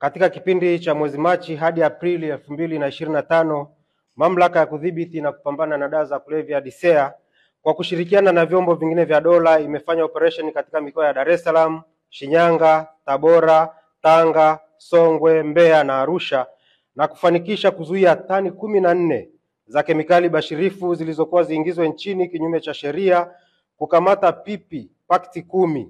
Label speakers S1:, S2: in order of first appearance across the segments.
S1: Katika kipindi cha mwezi Machi hadi Aprili 2025, Mamlaka ya Kudhibiti na Kupambana na Dawa za Kulevya DCEA kwa kushirikiana na vyombo vingine vya dola imefanya operation katika mikoa ya Dar es Salaam, Shinyanga, Tabora, Tanga, Songwe, Mbeya na Arusha na kufanikisha kuzuia tani 14 za kemikali bashirifu zilizokuwa ziingizwe nchini kinyume cha sheria, kukamata pipi pakti 10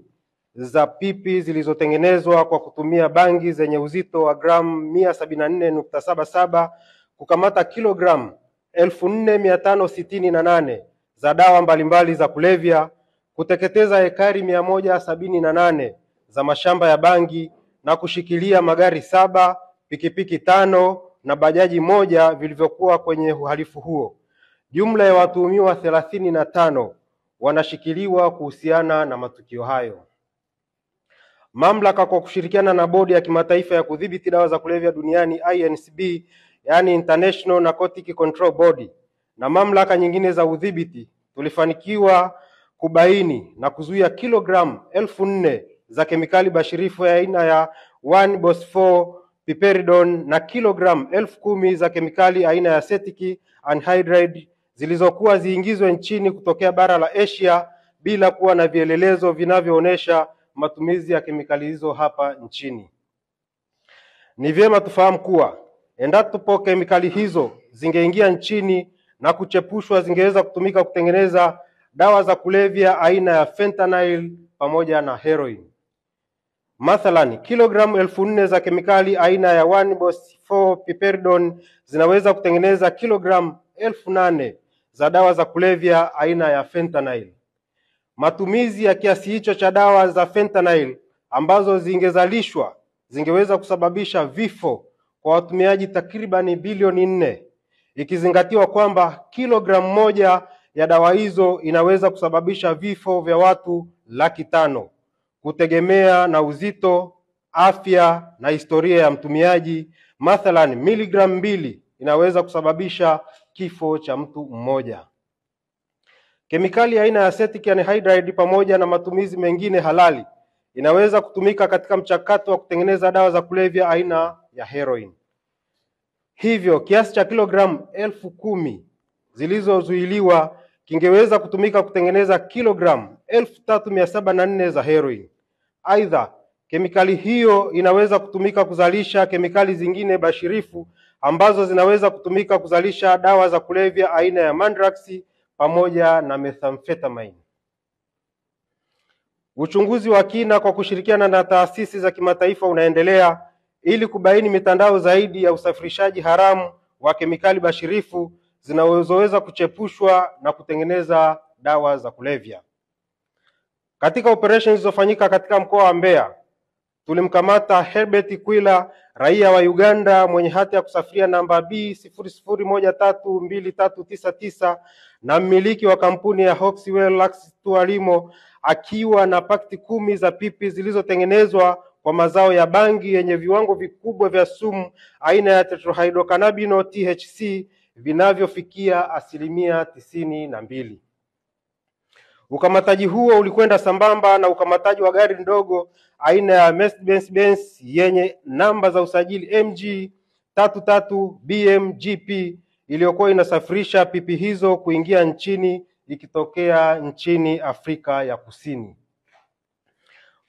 S1: za pipi zilizotengenezwa kwa kutumia bangi zenye uzito wa gramu 174.77, kukamata kilogramu 4568 za dawa mbalimbali za kulevya, kuteketeza ekari 178 za mashamba ya bangi na kushikilia magari 7, pikipiki 5 na bajaji 1 vilivyokuwa kwenye uhalifu huo. Jumla ya watuhumiwa 35 wanashikiliwa kuhusiana na matukio hayo. Mamlaka kwa kushirikiana na Bodi ya Kimataifa ya Kudhibiti Dawa za Kulevya Duniani INCB, yani International Narcotic Control Body, na mamlaka nyingine za udhibiti tulifanikiwa kubaini na kuzuia kilogramu 4,000 za kemikali bashirifu ya aina ya 1-bos-4-piperidone na kilogramu 10,000 za kemikali aina ya acetic anhydride zilizokuwa ziingizwe nchini kutokea bara la Asia bila kuwa na vielelezo vinavyoonesha matumizi ya kemikali hizo hapa nchini. Ni vyema tufahamu kuwa endapo kemikali hizo zingeingia nchini na kuchepushwa, zingeweza kutumika kutengeneza dawa za kulevya aina ya fentanyl pamoja na heroin. Mathalan, kilogramu 4,000 za kemikali aina ya 1-bos-4-piperidone zinaweza kutengeneza kilogramu 8,000 za dawa za kulevya aina ya fentanyl. Matumizi ya kiasi hicho cha dawa za fentanyl ambazo zingezalishwa zingeweza kusababisha vifo kwa watumiaji takribani bilioni 4, ikizingatiwa kwamba kilogramu 1 ya dawa hizo inaweza kusababisha vifo vya watu 500,000 kutegemea na uzito, afya na historia ya mtumiaji. Mathalan, miligramu 2 inaweza kusababisha kifo cha mtu mmoja. Kemikali aina ya acetic anhydride pamoja na matumizi mengine halali inaweza kutumika katika mchakato wa kutengeneza dawa za kulevya aina ya heroin. Hivyo kiasi cha kilogramu 10,000 zilizozuiliwa kingeweza kutumika kutengeneza kilogramu 3,704 za heroin. Aidha, kemikali hiyo inaweza kutumika kuzalisha kemikali zingine bashirifu ambazo zinaweza kutumika kuzalisha dawa za kulevya aina ya mandrax pamoja na methamphetamine. Uchunguzi wa kina kwa kushirikiana na taasisi za kimataifa unaendelea ili kubaini mitandao zaidi ya usafirishaji haramu wa kemikali bashirifu zinazoweza kuchepushwa na kutengeneza dawa za kulevya. Katika operations zilizofanyika katika mkoa wa Mbeya, tulimkamata Herbert Kwila, raia wa Uganda mwenye hati ya kusafiria namba B00132399 na mmiliki wa kampuni ya Hoxwell Lux Tualimo, akiwa na pakti 10 za pipi zilizotengenezwa kwa mazao ya bangi yenye viwango vikubwa vya sumu aina ya tetrahydrocannabinol THC vinavyofikia 92%. Ukamataji huo ulikwenda sambamba na ukamataji wa gari ndogo aina ya Mercedes-Benz yenye namba za usajili MG 33 BMGP iliyokuwa inasafirisha pipi hizo kuingia nchini ikitokea nchini Afrika ya Kusini.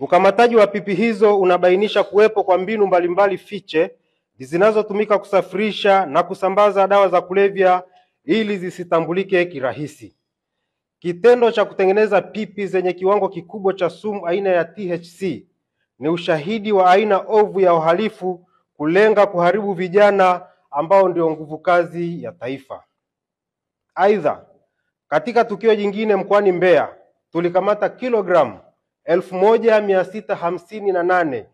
S1: Ukamataji wa pipi hizo unabainisha kuwepo kwa mbinu mbalimbali fiche zinazotumika kusafirisha na kusambaza dawa za kulevya ili zisitambulike kirahisi. Kitendo cha kutengeneza pipi zenye kiwango kikubwa cha sumu aina ya THC ni ushahidi wa aina ovu ya uhalifu kulenga kuharibu vijana ambao ndio nguvu kazi ya taifa. Aidha, katika tukio jingine mkoani Mbeya, tulikamata kilogramu 1,658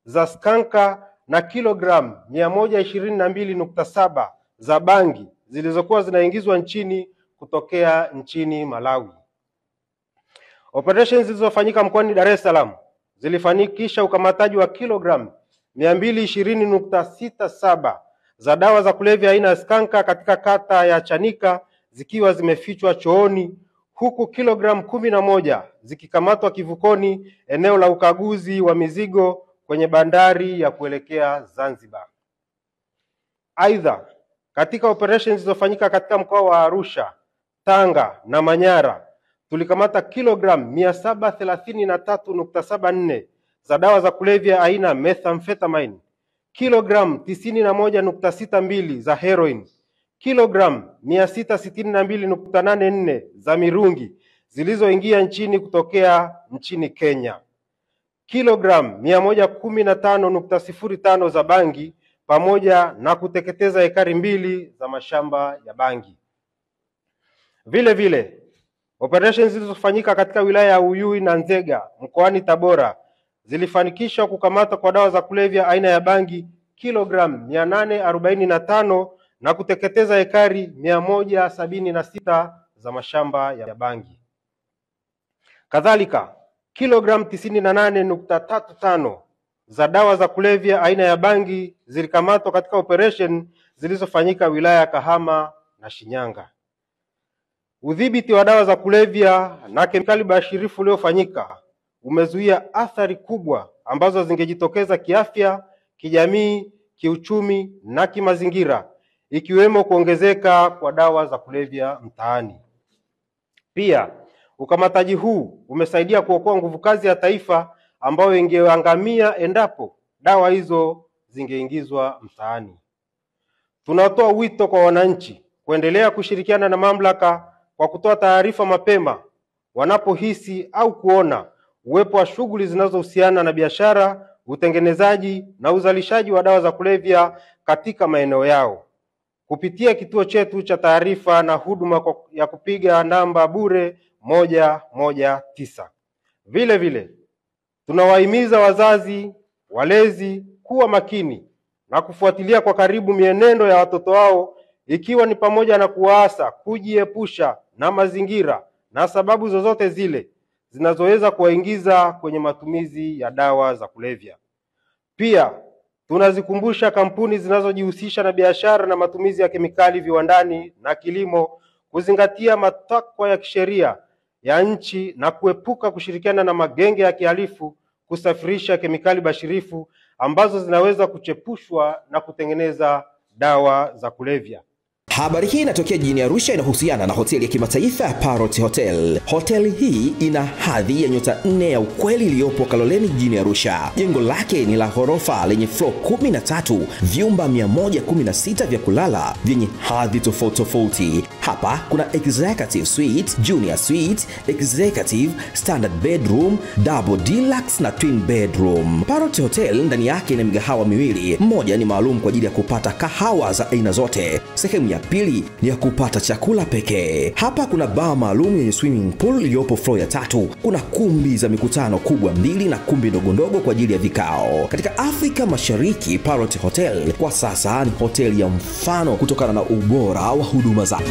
S1: za skanka na kilogramu 122.7 za bangi zilizokuwa zinaingizwa nchini kutokea nchini Malawi. Operations zilizofanyika mkoani Dar es Salaam zilifanikisha ukamataji wa kilogramu 220.67 za dawa za kulevya aina ya skanka katika kata ya Chanika zikiwa zimefichwa chooni, huku kilogramu 11 zikikamatwa kivukoni eneo la ukaguzi wa mizigo kwenye bandari ya kuelekea Zanzibar. Aidha, katika operations zilizofanyika katika mkoa wa Arusha, Tanga na Manyara, tulikamata kilogram 733.74 za dawa za kulevya aina methamphetamine, kilogram 91.62 za heroin, kilogram 662.84 za mirungi zilizoingia nchini kutokea nchini Kenya, kilogram 115.05 za bangi pamoja na kuteketeza ekari 2 za mashamba ya bangi. Vile vile, operations zilizofanyika katika wilaya ya Uyui na Nzega mkoani Tabora zilifanikisha kukamata kwa dawa za kulevya aina ya bangi kilogram 845 na kuteketeza ekari 176 za mashamba ya bangi. Kadhalika, kilogram 98.35 za dawa za kulevya aina ya bangi zilikamatwa katika operation zilizofanyika wilaya ya Kahama na Shinyanga. Udhibiti wa dawa za kulevya na kemikali bashirifu uliofanyika umezuia athari kubwa ambazo zingejitokeza kiafya, kijamii, kiuchumi na kimazingira, ikiwemo kuongezeka kwa dawa za kulevya mtaani. Pia, ukamataji huu umesaidia kuokoa nguvu kazi ya taifa ambayo ingeangamia endapo dawa hizo zingeingizwa mtaani. Tunatoa wito kwa wananchi kuendelea kushirikiana na mamlaka kwa kutoa taarifa mapema wanapohisi au kuona uwepo wa shughuli zinazohusiana na biashara, utengenezaji na uzalishaji wa dawa za kulevya katika maeneo yao, kupitia kituo chetu cha taarifa na huduma ya kupiga namba bure 119. Vile vile, tunawahimiza wazazi, walezi kuwa makini na kufuatilia kwa karibu mienendo ya watoto wao, ikiwa ni pamoja na kuwaasa kujiepusha na mazingira na sababu zozote zile zinazoweza kuwaingiza kwenye matumizi ya dawa za kulevya. Pia, tunazikumbusha kampuni zinazojihusisha na biashara na matumizi ya kemikali viwandani na kilimo kuzingatia matakwa ya kisheria ya nchi na kuepuka kushirikiana na magenge ya kihalifu kusafirisha kemikali bashirifu ambazo zinaweza kuchepushwa na kutengeneza dawa za kulevya.
S2: Habari hii inatokea jijini Arusha, inahusiana na hoteli ya kimataifa ya Parrot Hotel. Hoteli hii ina hadhi ya nyota 4 ya ukweli iliyopo Kaloleni jijini Arusha. Jengo lake ni la ghorofa lenye floor 13, vyumba 116 vya kulala vyenye hadhi tofauti tofauti. Hapa kuna executive suite, junior suite, executive, standard bedroom, double deluxe na twin bedroom. Parrot Hotel ndani yake ina migahawa miwili. Mmoja ni maalum kwa ajili ya kupata kahawa za aina zote. Sehemu ya pili ni ya kupata chakula pekee. Hapa kuna bar maalum yenye swimming pool iliyopo floor ya 3. Kuna kumbi za mikutano kubwa 2 na kumbi ndogo kwa ajili ya vikao. Katika Afrika Mashariki, Parrot Hotel kwa sasa ni hoteli ya mfano kutokana na ubora wa huduma zake.